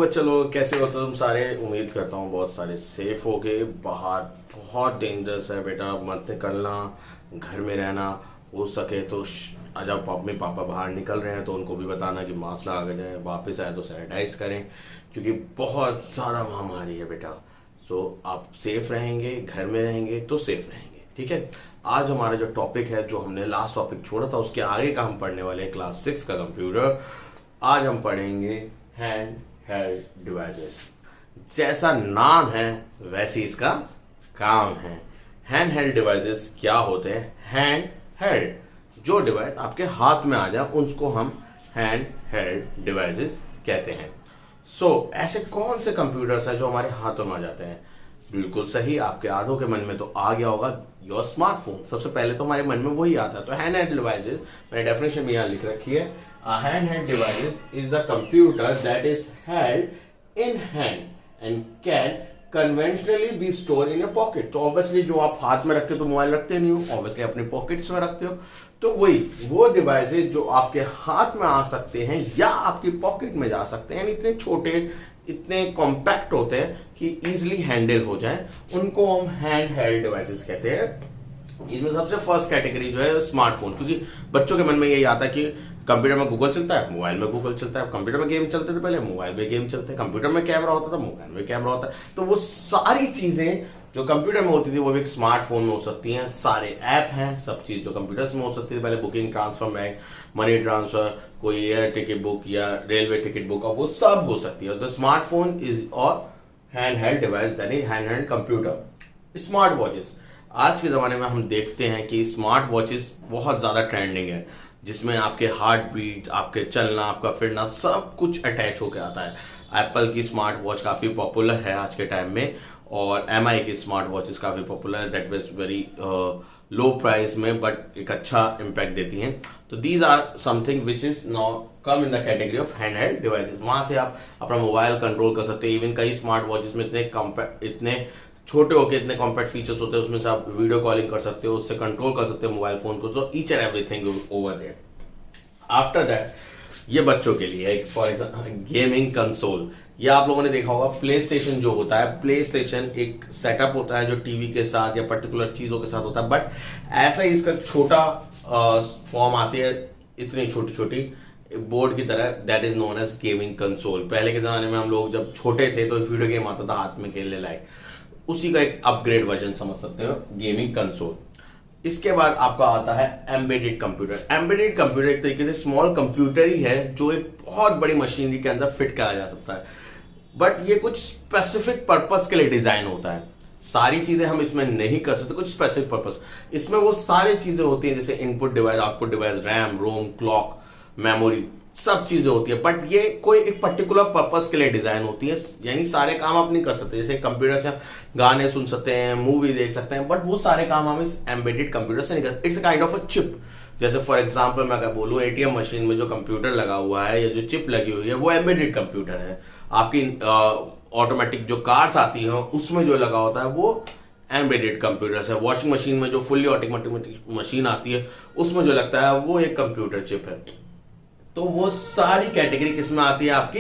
बच्चे लोग कैसे हो तुम सारे। उम्मीद करता हूँ बहुत सारे सेफ हो गए। बाहर बहुत डेंजरस है बेटा, मत निकलना, घर में रहना। हो सके तो जब मम्मी पापा बाहर निकल रहे हैं तो उनको भी बताना कि मास्क लगा के जाए, वापस आए तो सैनिटाइज करें, क्योंकि बहुत ज़्यादा महामारी है बेटा। सो आप सेफ रहेंगे, घर में रहेंगे तो सेफ रहेंगे, ठीक है। आज हमारा जो टॉपिक है, जो हमने लास्ट टॉपिक छोड़ा था उसके आगे का हम पढ़ने वाले हैं, क्लास 6 का कंप्यूटर। आज हम पढ़ेंगे हैंड हेल्ड डिवाइसेस। जैसा नाम है वैसे इसका काम है। हैंड हेल्ड डिवाइसेस क्या होते हैं? हैंड हेल्ड, जो डिवाइस आपके हाथ में आ जाए उसको हम हैंड हेल्ड डिवाइसेस कहते हैं। ऐसे कौन से कंप्यूटर्स हैं जो हमारे हाथों में आ जाते हैं? बिल्कुल सही, आपके आधों के मन में तो आ गया होगा योर स्मार्टफोन। सबसे पहले तो हमारे मन में वही आता है। तो हैंड हेल्ड डिवाइसेस, मैंने डेफिनेशन भी यहाँ लिख रखी है। A handheld device is the computer that is held in hand and can conventionally be stored in a pocket. तो ऑब्वियसली जो आप हाथ में रखते हो तो मोबाइल रखते नहीं हो, ऑब्वियसली अपने पॉकेट्स में रखते हो। तो वही वो डिवाइसेस जो आपके हाथ में आ सकते हैं या आपकी पॉकेट में जा सकते हैं, इतने छोटे, इतने कॉम्पैक्ट होते हैं कि इजिली हैंडल हो जाए, उनको हम हैंड हेल्ड डिवाइसेस कहते हैं। इसमें सबसे फर्स्ट कैटेगरी जो है स्मार्टफोन, क्योंकि बच्चों के मन में यही आता है कि कंप्यूटर में गूगल चलता है, मोबाइल में गूगल चलता है। कंप्यूटर में गेम चलते थे पहले, मोबाइल में गेम चलते हैं। कंप्यूटर में कैमरा होता था, मोबाइल में कैमरा होता है। तो वो सारी चीजें जो कंप्यूटर में होती थी वो भी एक स्मार्टफोन में हो सकती हैं। सारे ऐप हैं, सब चीज जो कंप्यूटर में हो सकती थी पहले, booking, transfer, bank, money transfer, कोई एयर टिकट बुक या रेलवे टिकट बुक, वो सब हो सकती है। द स्मार्टफोन इज और hand held device that is hand held computer. Smart watches, आज के ज़माने में हम देखते हैं कि स्मार्ट वॉचेस बहुत ज़्यादा ट्रेंडिंग है, जिसमें आपके हार्ट बीट, आपके चलना, आपका फिरना सब कुछ अटैच होकर आता है। एप्पल की स्मार्ट वॉच काफ़ी पॉपुलर है आज के टाइम में, और एमआई की स्मार्ट वॉचेस काफ़ी पॉपुलर है। That was very low price में, बट एक अच्छा इम्पैक्ट देती हैं। तो these are something which is now come in the category of hand held devices. वहाँ से आप अपना मोबाइल कंट्रोल कर सकते हैं। इवन कई स्मार्ट वॉचेस में इतने छोटे होके इतने कॉम्पैक्ट फीचर्स होते हैं, उसमें से आप वीडियो कॉलिंग कर सकते हो, उससे कंट्रोल कर सकते हो मोबाइल फोन को। So each and everything over there. After that, ये बच्चों के लिए एक फॉर एग्जाम्पल गेमिंग कंसोल। ये आप लोगों ने देखा होगा, प्ले स्टेशन जो होता है, प्ले स्टेशन एक सेटअप होता है जो टीवी के साथ या पर्टिकुलर चीजों के साथ होता है, बट ऐसा ही इसका छोटा फॉर्म आती है, इतनी छोटी छोटी बोर्ड की तरह, that is known as gaming console. पहले के जमाने में हम लोग जब छोटे थे तो एक वीडियो गेम आता था हाथ में खेलने लायक, उसी का एक अपग्रेड वर्जन समझ सकते हो, गेमिंग कंसोल। इसके बाद आपका आता है एम्बेडेड कंप्यूटर। एम्बेडेड कंप्यूटर एक तरीके से स्मॉल कंप्यूटर ही है जो एक बहुत बड़ी मशीनरी के अंदर फिट करा जा सकता है, बट ये कुछ स्पेसिफिक पर्पस के लिए डिजाइन होता है। सारी चीजें हम इसमें नहीं कर सकते, कुछ स्पेसिफिक पर्पस। इसमें वो सारी चीजें होती हैं जैसे input device, output device, RAM, ROM, clock, memory, सब चीजें होती है, बट ये कोई एक पर्टिकुलर पर्पस के लिए डिजाइन होती है। यानी सारे काम आप नहीं कर सकते। जैसे कंप्यूटर से आप गाने सुन सकते हैं, मूवी देख सकते हैं, बट वो सारे काम हम इस एम्बेडेड कंप्यूटर से नहीं करते। It's a kind of a chip. जैसे फॉर एग्जांपल मैं अगर बोलूं, एटीएम मशीन में जो कंप्यूटर लगा हुआ है या जो चिप लगी हुई है वो एम्बेडेड कंप्यूटर है। आपकी ऑटोमेटिक जो कार्स आती हैं उसमें जो लगा होता है वो एम्बेडेड कंप्यूटर है। वॉशिंग मशीन में जो फुल्ली ऑटोमेटिक मशीन आती है उसमें जो लगता है वो एक कंप्यूटर चिप है। तो वो सारी कैटेगरी किस में आती है? आपकी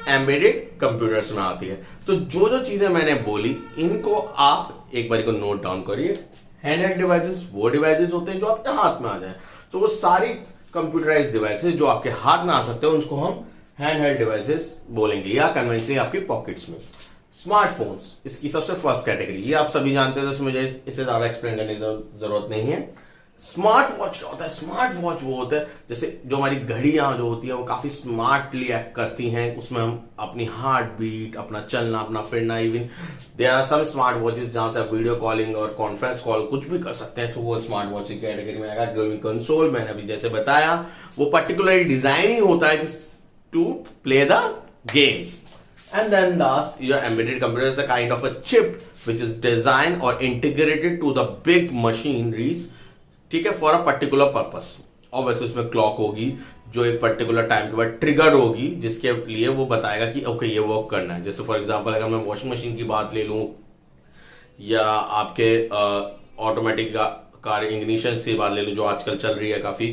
एम्बेडेड कंप्यूटर्स में आती है। तो जो जो चीजें मैंने बोली इनको आप एक बार को नोट डाउन करिए। हैंड हेल्ड डिवाइसेस वो डिवाइसेस होते हैं जो आपके हाथ में आ जाए। तो वो सारी कंप्यूटराइज्ड डिवाइसेस जो आपके हाथ में आ सकते हैं उसको हम हैंड हेल्ड डिवाइसेस बोलेंगे, या कन्वेंशनली आपकी पॉकेट्स में। स्मार्टफोन्स इसकी सबसे फर्स्ट कैटेगरी, ये आप सभी जानते हो, तो मुझे इसे ज्यादा एक्सप्लेन करने की जरूरत नहीं है। स्मार्ट वॉच क्या होता है? स्मार्ट वॉच वो होता है जैसे जो हमारी घड़ियां जो होती है वो काफी स्मार्टली एक्ट करती हैं। उसमें हम अपनी हार्ट बीट, अपना चलना, अपना फिरना, even there are some smart watches जहां से आप वीडियो कॉलिंग और कॉन्फ्रेंस कॉल कुछ भी कर सकते हैं, तो वो स्मार्ट वॉच की कैटेगरी में आएगा। गेमिंग कंसोल मैंने अभी जैसे बताया, वो पर्टिकुलरली डिजाइन ही होता है to play the games. And then last, your embedded computer is a kind of a chip which is designed or integrated to the big machineries, ठीक है, फॉर अ पर्टिकुलर पर्पस। और वैसे उसमें clock होगी जो एक पर्टिकुलर टाइम के बाद ट्रिगर होगी, जिसके लिए वो बताएगा कि ओके ये वर्क करना है। जैसे फॉर एग्जांपल अगर मैं वॉशिंग मशीन की बात ले लूं या आपके ऑटोमेटिक कार इग्निशन की बात ले लूं जो आजकल चल रही है काफी,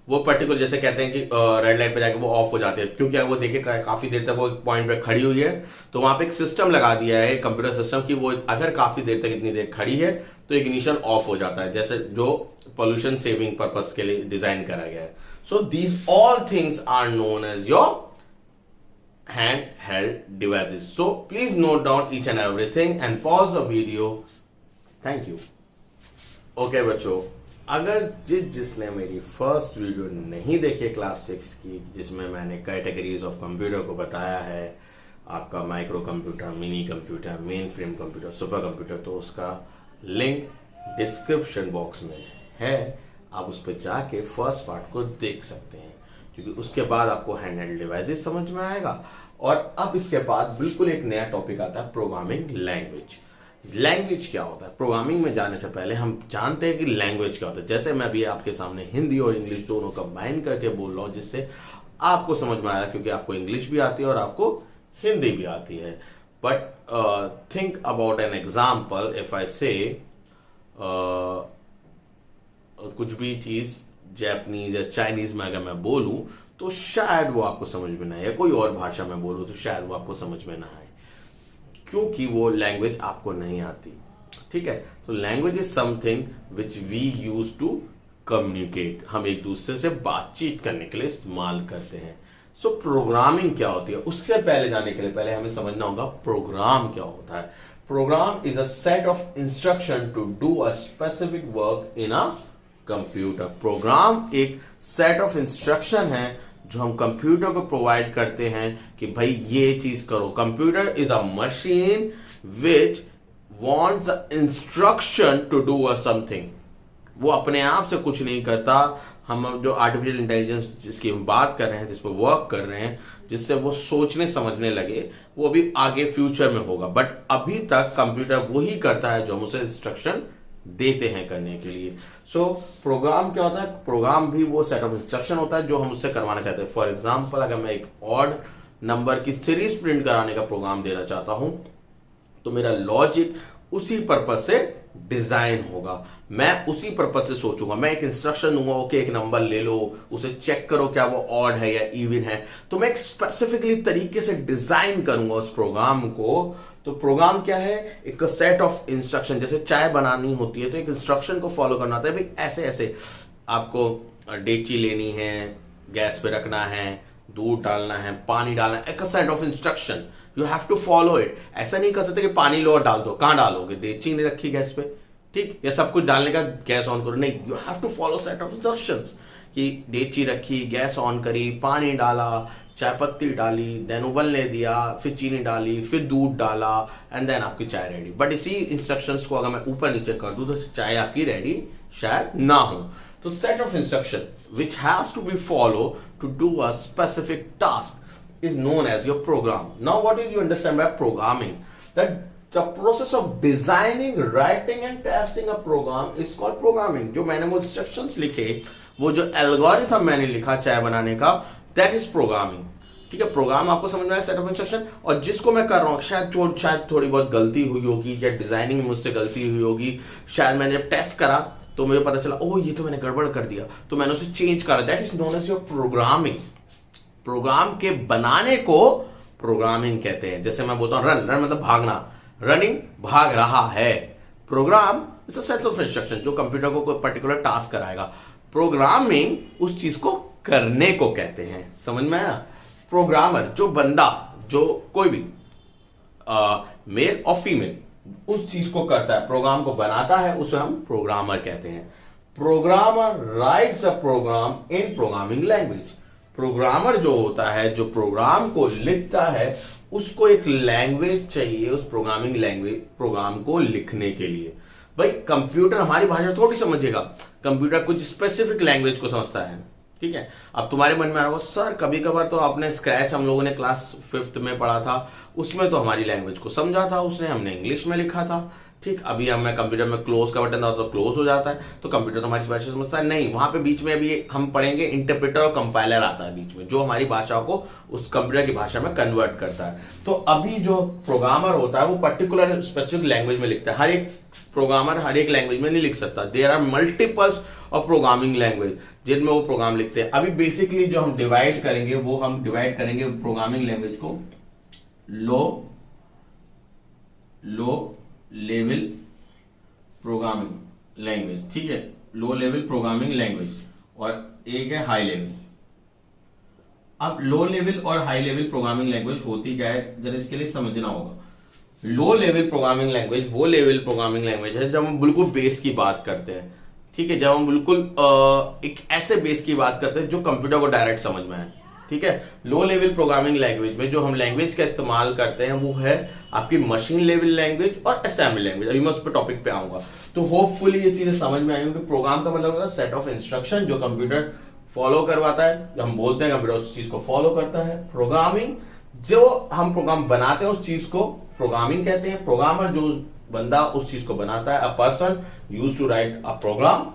वो पर्टिकुलर जैसे कहते हैं कि रेड लाइट पे जाके वो ऑफ हो जाते हैं, क्योंकि अगर वो देखे काफी देर तक वो पॉइंट पे खड़ी हुई है तो वहां पे एक सिस्टम लगा दिया है कंप्यूटर सिस्टम की, वो अगर काफी देर तक इतनी देर खड़ी है तो इग्निशन ऑफ हो जाता है, जैसे जो पोल्यूशन सेविंग पर्पस के लिए डिजाइन करा गया है. So these all things are known as your handheld devices. So please note down each and everything and pause the video. Thank you. Okay बच्चों, अगर जिसने मेरी फर्स्ट वीडियो नहीं देखी क्लास 6 की, जिसमें मैंने कैटेगरीज ऑफ कंप्यूटर को बताया है, आपका micro computer, mini computer, main frame computer, super computer, तो उसका लिंक डिस्क्रिप्शन बॉक्स में है. आप उस पर जाके फर्स्ट पार्ट को देख सकते हैं, क्योंकि उसके बाद आपको हैंडहेल्ड डिवाइसेस समझ में आएगा. और अब इसके बाद बिल्कुल एक नया टॉपिक आता है, प्रोग्रामिंग लैंग्वेज. लैंग्वेज क्या होता है? प्रोग्रामिंग में जाने से पहले हम जानते हैं कि लैंग्वेज क्या होता है. जैसे मैं अभी आपके सामने हिंदी और इंग्लिश दोनों कंबाइन करके बोल रहा हूं, जिससे आपको समझ में आएगा, क्योंकि आपको इंग्लिश भी आती है और आपको हिंदी भी आती है. But think about an example. If I से कुछ भी चीज जापानीज या चाइनीज में अगर मैं बोलूं तो शायद वो आपको समझ में ना आए, या कोई और भाषा में बोलूं तो शायद वो आपको समझ में ना आए, क्योंकि वो लैंग्वेज आपको नहीं आती. ठीक है, तो language is something which we use to communicate. हम एक दूसरे से बातचीत करने के लिए इस्तेमाल करते हैं. सो प्रोग्रामिंग क्या होती है, उससे पहले जाने के लिए पहले हमें समझना होगा प्रोग्राम क्या होता है. Program is a set of instruction to do a specific work in a computer. Program एक सेट ऑफ इंस्ट्रक्शन है जो हम कंप्यूटर को प्रोवाइड करते हैं कि भाई ये चीज करो. Computer is a machine which wants instruction to do a something. वो अपने आप से कुछ नहीं करता. हम जो आर्टिफिशियल इंटेलिजेंस जिसकी हम बात कर रहे हैं, जिस पर वर्क कर रहे हैं, जिससे वो सोचने समझने लगे, वो भी आगे फ्यूचर में होगा. बट अभी तक कंप्यूटर वही करता है जो हम उसे इंस्ट्रक्शन देते हैं करने के लिए. सो प्रोग्राम क्या होता है? प्रोग्राम भी वो सेट ऑफ इंस्ट्रक्शन होता है जो हम उससे करवाना चाहते हैं. फॉर एग्जांपल, अगर मैं एक ऑड नंबर की सीरीज प्रिंट कराने का प्रोग्राम देना चाहता हूं तो मेरा लॉजिक उसी पर्पज से डिजाइन होगा. मैं उसी पर्पज से सोचूंगा. मैं एक इंस्ट्रक्शन दूंगा, ओके एक नंबर ले लो, उसे चेक करो क्या वो ऑड है या इवन है. तो मैं एक स्पेसिफिकली तरीके से डिजाइन करूंगा उस प्रोग्राम को. तो प्रोग्राम क्या है? एक सेट ऑफ इंस्ट्रक्शन. जैसे चाय बनानी होती है तो एक इंस्ट्रक्शन को फॉलो करना होता है. भाई ऐसे ऐसे आपको डेगची लेनी है, गैस पे रखना है, दूध डालना है, पानी डालना है. एक set of instruction, you have to follow it. ऐसा नहीं कर सकते कि पानी लो और डाल दो. कहां डालोगे? डेगची नहीं रखी गैस पे, ठीक, या सब कुछ डालने का गैस ऑन करो, नहीं. You have to follow set of instructions कि डेगची रखी, गैस ऑन करी, पानी डाला, चाय पत्ती डाली, देन उबलने दिया, फिर चीनी डाली, फिर दूध डाला, एंड देन आपकी चाय रेडी. बट इसी इंस्ट्रक्शंस को अगर मैं ऊपर नीचे कर दूं तो चाय आपकी रेडी शायद ना हो. तो set of instruction which has to be follow to do a specific task is known as your program. Now what is you understand by programming? That the process of designing, writing and testing a program is called programming. जो मैंने वो instructions लिखे, वो जो algorithm मैंने लिखा चाय बनाने का, that is programming. ठीक है, प्रोग्राम आपको समझ में आया, सेट ऑफ इंस्ट्रक्शन. और जिसको मैं कर रहा हूँ शायद थोड़ी बहुत गलती हुई होगी, या डिजाइनिंग में मुझसे गलती हुई होगी, शायद मैंने जब टेस्ट करा तो मुझे पता चला ओह ये तो मैंने गड़बड़ कर दिया, तो मैंने उसे चेंज करा. That is known as your programming. Program के बनाने को प्रोग्रामिंग कहते हैं. जैसे मैं बोलता हूँ रन मतलब भागना, रनिंग भाग रहा है. Program is a set of instruction जो कंप्यूटर को कोई पर्टिकुलर टास्क कराएगा. प्रोग्रामिंग उस चीज को करने को कहते हैं. समझ में आया? प्रोग्रामर जो बंदा, जो कोई भी मेल और फीमेल उस चीज को करता है, प्रोग्राम को बनाता है, उसे हम प्रोग्रामर कहते हैं. Programmer writes a program in programming language. Programmer जो होता है, जो प्रोग्राम को लिखता है, उसको एक लैंग्वेज चाहिए उस प्रोग्रामिंग लैंग्वेज प्रोग्राम को लिखने के लिए. भाई कंप्यूटर हमारी भाषा थोड़ी समझेगा, कंप्यूटर कुछ स्पेसिफिक लैंग्वेज को समझता है. ठीक है, अब तुम्हारे मन में आ रहा हो सर कभी कभार तो आपने स्क्रैच हम लोगों ने क्लास 5th में पढ़ा था, उसमें तो हमारी लैंग्वेज को समझा था उसने, हमने इंग्लिश में लिखा था. ठीक, अभी मैं कंप्यूटर में क्लोज का बटन दबाता तो क्लोज हो जाता है, तो कंप्यूटर तो हमारी भाषा समझता है नहीं। वहां पे बीच में अभी हम पढ़ेंगे इंटरप्रेटर और कंपाइलर आता है बीच में, जो हमारी भाषा को उस कंप्यूटर की भाषा में कन्वर्ट करता है। तो अभी जो प्रोग्रामर होता है वो पर्टिकुलर स्पेसिफिक लैंग्वेज में लिखता है, हर एक प्रोग्रामर हर एक लैंग्वेज में नहीं लिख सकता। There are multiples of programming language जिनमें वो प्रोग्राम लिखते हैं। अभी बेसिकली जो हम डिवाइड करेंगे वो हम डिवाइड करेंगे प्रोग्रामिंग लैंग्वेज को लो लेवल प्रोग्रामिंग लैंग्वेज, ठीक है, लो लेवल प्रोग्रामिंग लैंग्वेज, और एक है हाई लेवल। अब लो लेवल और हाई लेवल प्रोग्रामिंग लैंग्वेज होती क्या है, जरा इसके लिए समझना होगा। लो लेवल प्रोग्रामिंग लैंग्वेज वो लेवल प्रोग्रामिंग लैंग्वेज है जब हम बिल्कुल बेस की बात करते हैं, ठीक है, जब हम बिल्कुल एक ऐसे बेस की बात करते हैं जो कंप्यूटर को डायरेक्ट समझ में आए, ठीक है। लो लेवल प्रोग्रामिंग लैंग्वेज में जो हम लैंग्वेज का इस्तेमाल करते हैं वो है आपकी मशीन लेवल लैंग्वेज और असेंबली लैंग्वेज। अभी मैं उस पर टॉपिक पे आऊंगा, तो होपफुली ये चीजें समझ में आई होंगी। प्रोग्राम का मतलब होता है सेट ऑफ इंस्ट्रक्शन जो कंप्यूटर फॉलो करवाता है, जो हम बोलते हैं कंप्यूटर उस चीज को फॉलो करता है। प्रोग्रामिंग, जो हम प्रोग्राम बनाते हैं उस चीज को प्रोग्रामिंग कहते हैं। प्रोग्रामर, जो बंदा उस चीज को बनाता है, a person used to write a program.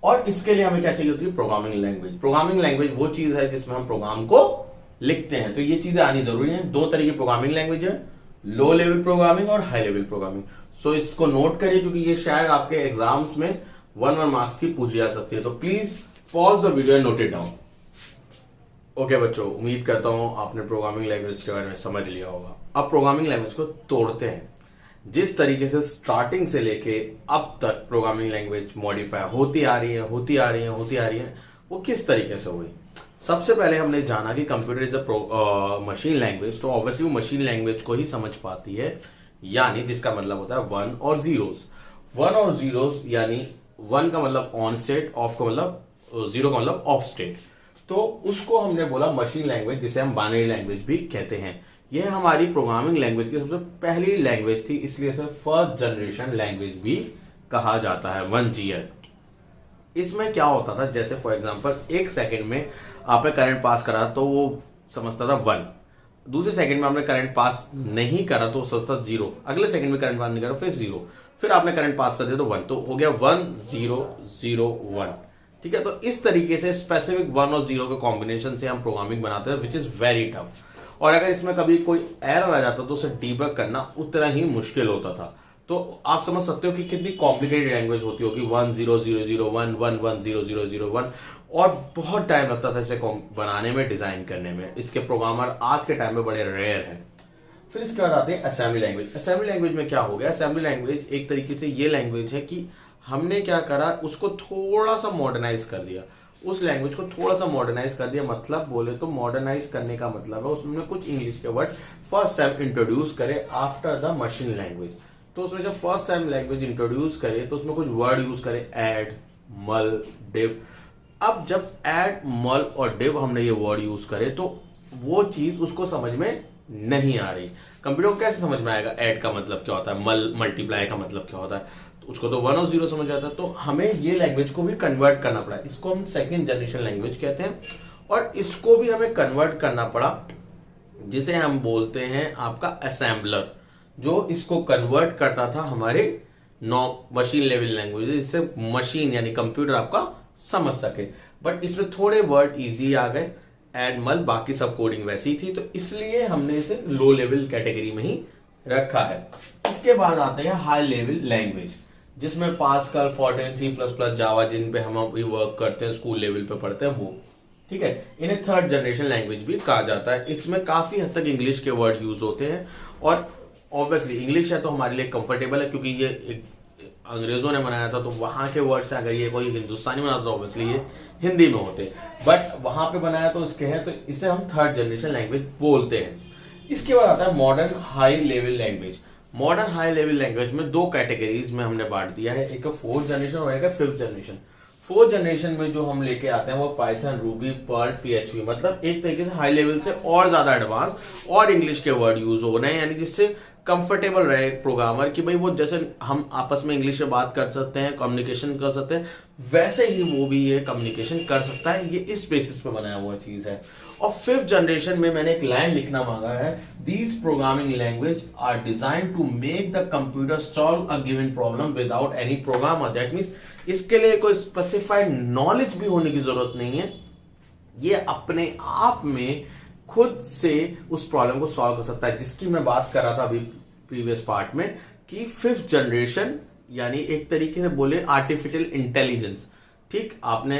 और इसके लिए हमें क्या चाहिए होती है, प्रोग्रामिंग लैंग्वेज। प्रोग्रामिंग लैंग्वेज वो चीज है जिसमें हम प्रोग्राम को लिखते हैं। तो ये चीजें आनी जरूरी है। दो तरह की प्रोग्रामिंग लैंग्वेज है, लो लेवल प्रोग्रामिंग और हाई लेवल प्रोग्रामिंग। सो इसको नोट करिए क्योंकि ये शायद आपके एग्जाम्स में 1 मार्क्स की पूछी जा सकती है। तो please pause the video and note it down. Okay बच्चों, उम्मीद करता हूं आपने प्रोग्रामिंग लैंग्वेज के बारे में समझ लिया होगा। अब प्रोग्रामिंग लैंग्वेज को तोड़ते हैं। जिस तरीके से स्टार्टिंग से लेके अब तक प्रोग्रामिंग लैंग्वेज मॉडिफाई होती आ रही है, वो किस तरीके से हुई। सबसे पहले हमने जाना कि computer is a machine language, तो ऑब्वियसली वो मशीन लैंग्वेज को ही समझ पाती है, यानी जिसका मतलब होता है 1 और 0s। यानी 1 का मतलब ऑन स्टेट, ऑफ का मतलब 0 का मतलब ऑफ स्टेट। तो उसको हमने बोला मशीन लैंग्वेज, जिसे हम बाइनरी लैंग्वेज भी कहते हैं। यह हमारी प्रोग्रामिंग लैंग्वेज की सबसे पहली लैंग्वेज थी, इसलिए इसे फर्स्ट जनरेशन लैंग्वेज भी कहा जाता है, 1GL। इसमें क्या होता था, जैसे फॉर एग्जांपल 1 सेकंड में आपने करंट पास करा तो वो समझता था 1, दूसरे सेकंड में आपने करंट पास नहीं करा तो वो समझता 0, अगले सेकंड में करंट पास नहीं करा फिर 0, फिर आपने करंट पास कर दिया तो 1, तो हो गया 1 0 0 1। ठीक है, तो इस तरीके से स्पेसिफिक 1 और 0 के कॉम्बिनेशन से हम प्रोग्रामिंग बनाते हैं, विच इज वेरी टफ। और अगर इसमें कभी कोई एरर आ जाता तो उसे डीबग करना उतना ही मुश्किल होता था। तो आप समझ सकते हो कि कितनी कॉम्प्लिकेटेड लैंग्वेज होती होगी, 1 0 0 0 1 1 1 0 0 0 1, और बहुत टाइम लगता था इसे बनाने में, डिजाइन करने में। इसके प्रोग्रामर आज के टाइम में बड़े रेयर हैं। फिर इसके बाद आते हैं असेंबली लैंग्वेज। असेंबली लैंग्वेज में क्या हो गया, असेंबली लैंग्वेज एक तरीके से ये लैंग्वेज है कि हमने क्या करा, उसको थोड़ा सा मॉडर्नाइज कर दिया, उस लैंग्वेज को थोड़ा सा मॉडर्नाइज कर दिया। मतलब बोले तो मॉडर्नाइज करने का मतलब है उसमें कुछ इंग्लिश के वर्ड फर्स्ट टाइम इंट्रोड्यूस करे आफ्टर द मशीन लैंग्वेज। तो उसमें जब फर्स्ट टाइम लैंग्वेज इंट्रोड्यूस करे तो उसमें कुछ वर्ड यूज करे, ऐड, मल, डिव। अब जब ऐड, मल और डिव हमने ये वर्ड यूज करे तो वो चीज उसको समझ में नहीं आ रही। कंप्यूटर को कैसे समझ में आएगा ऐड का मतलब क्या होता है, मल्टीप्लाई का मतलब क्या होता है, तो उसको तो 1 और 0 समझ आता है। तो हमें ये लैंग्वेज को भी कन्वर्ट करना पड़ा, इसको हम सेकंड जनरेशन लैंग्वेज कहते हैं, और इसको भी हमें कन्वर्ट करना पड़ा, जिसे हम बोलते हैं आपका असेंबलर, जो इसको कन्वर्ट करता था हमारे मशीन लेवल लैंग्वेज, जिससे मशीन यानी कंप्यूटर आपका समझ सके। बट इसमें थोड़े वर्ड इजी आ गए, एड, मल, बाकी सब कोडिंग वैसी थी, तो इसलिए हमने इसे लो लेवल कैटेगरी में ही रखा है। इसके बाद आते हैं हाई लेवल लैंग्वेज, जिसमें पास्कल, फोर्ट्रान, C++, जावा, जिन पे हम अभी वर्क करते हैं, स्कूल लेवल पे पढ़ते हैं वो। ठीक है, इन्हें थर्ड जनरेशन लैंग्वेज भी कहा जाता है। इसमें काफी हद तक इंग्लिश के वर्ड यूज होते हैं, और ऑब्वियसली इंग्लिश है तो हमारे लिए कंफर्टेबल है, क्योंकि ये अंग्रेजों ने बनाया था, तो वहां के वर्ड से अगर ये कोई हिंदुस्तानी बनाता तो ऑब्वियसली ये हिंदी में होते, बट वहां पे बनाया तो इसके हैं, तो इसे हम थर्ड जनरेशन लैंग्वेज बोलते हैं। इसके बाद आता है modern high level language. Modern high level language में दो कैटेगरीज में हमने बांट दिया है, एक फोर्थ जनरेशन और एक फिफ्थ जनरेशन। फोर्थ जनरेशन में जो हम लेके आते हैं वो पाइथन, रूबी, पर्ल, PHP, मतलब एक तरीके से हाई लेवल से और ज्यादा एडवांस और इंग्लिश के वर्ड यूज हो रहे हैं, यानी जिससे कंफर्टेबल रहे प्रोग्रामर कि भाई वो जैसे हम आपस में इंग्लिश में बात कर सकते हैं, कम्युनिकेशन कर सकते हैं, वैसे ही वो भी ये कम्युनिकेशन कर सकता है। ये इस बेसिस पे बनाया हुआ चीज है। और 5th जनरेशन में मैंने एक लाइन लिखना मांगा है, these programming language are design to make the computer solve a given problem without any program. That means इसके लिए कोई स्पेसिफाइड नॉलेज भी होने की जरूरत नहीं है, ये अपने आप में खुद से उस प्रॉब्लम को सॉल्व कर सकता है, जिसकी मैं बात कर रहा था अभी प्रीवियस पार्ट में कि 5th जनरेशन यानी एक तरीके से बोले आर्टिफिशियल इंटेलिजेंस। ठीक, आपने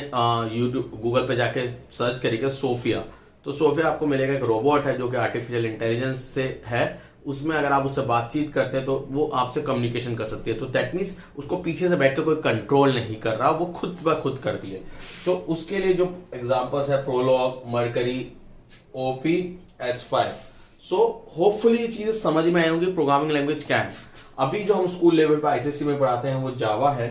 यूट्यूब गूगल पे जाके सर्च करिएगा सोफिया, तो सोफिया आपको मिलेगा, एक रोबोट है जो कि आर्टिफिशियल इंटेलिजेंस से है। उसमें अगर आप उससे बातचीत करते हैं तो वो आपसे कम्युनिकेशन कर सकती है। तो दैट मीन्स उसको पीछे से बैठ के कोई कंट्रोल नहीं कर रहा, वो खुद ब खुद करती है। तो उसके लिए जो एग्जांपल्स है Prolog, Mercury, O P, S5। So hopefully ये चीजें समझ में आई होंगी प्रोग्रामिंग लैंग्वेज क्या है। अभी जो हम स्कूल लेवल पर ICSE में पढ़ाते हैं वो जावा है,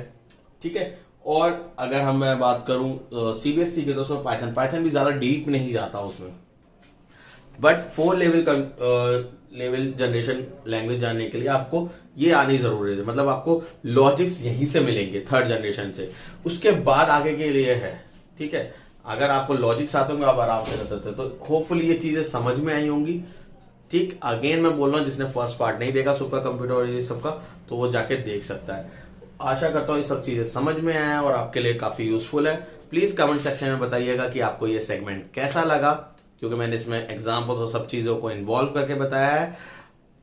ठीक है। और अगर मैं बात करूं CBSE के तो उसमें पाइथन भी ज्यादा डीप नहीं जाता उसमें, बट 4 लेवल जनरेशन लैंग्वेज जानने के लिए आपको ये आनी जरूरी है। मतलब आपको लॉजिक्स यहीं से मिलेंगे 3rd जनरेशन से, उसके बाद आगे के लिए है, ठीक है। अगर आपको लॉजिक्स आते होंगे आप आराम से कर सकते हैं। तो होपफुली ये चीजें समझ में आई होंगी। ठीक, अगेन मैं बोल रहा हूँ जिसने फर्स्ट पार्ट नहीं देखा सुपर कंप्यूटर और ये सब का, तो वो जाके देख सकता है। आशा करता हूँ ये सब चीजें समझ में आया और आपके लिए काफी यूजफुल है। प्लीज कमेंट सेक्शन में बताइएगा कि आपको ये सेगमेंट कैसा लगा, क्योंकि मैंने इसमें एग्जाम्पल्स और सब चीजों को इन्वॉल्व करके बताया है,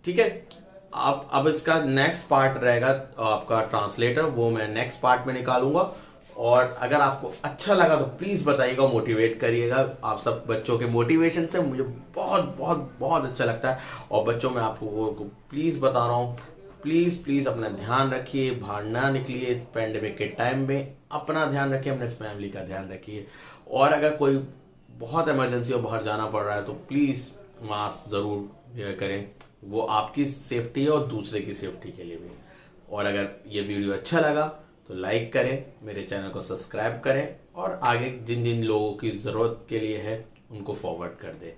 ठीक है। आप अब इसका नेक्स्ट पार्ट रहेगा आपका ट्रांसलेटर, वो मैं नेक्स्ट पार्ट में निकालूंगा। और अगर आपको अच्छा लगा तो प्लीज बताइएगा, मोटिवेट करिएगा। आप सब बच्चों के मोटिवेशन से मुझे बहुत बहुत बहुत अच्छा लगता है। और बच्चों में आपको प्लीज बता रहा हूँ, प्लीज प्लीज अपना ध्यान रखिए, बाहर ना निकलिए पेंडेमिक के टाइम में, अपना ध्यान रखिए, अपने फैमिली का ध्यान रखिए। और अगर कोई बहुत इमरजेंसी और बाहर जाना पड़ रहा है तो प्लीज मास्क जरूर करें, वो आपकी सेफ्टी है और दूसरे की सेफ्टी के लिए भी। और अगर ये वीडियो अच्छा लगा तो लाइक करें, मेरे चैनल को सब्सक्राइब करें और आगे जिन जिन लोगों की जरूरत के लिए है उनको फॉरवर्ड कर दें,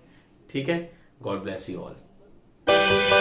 ठीक है। God bless you all.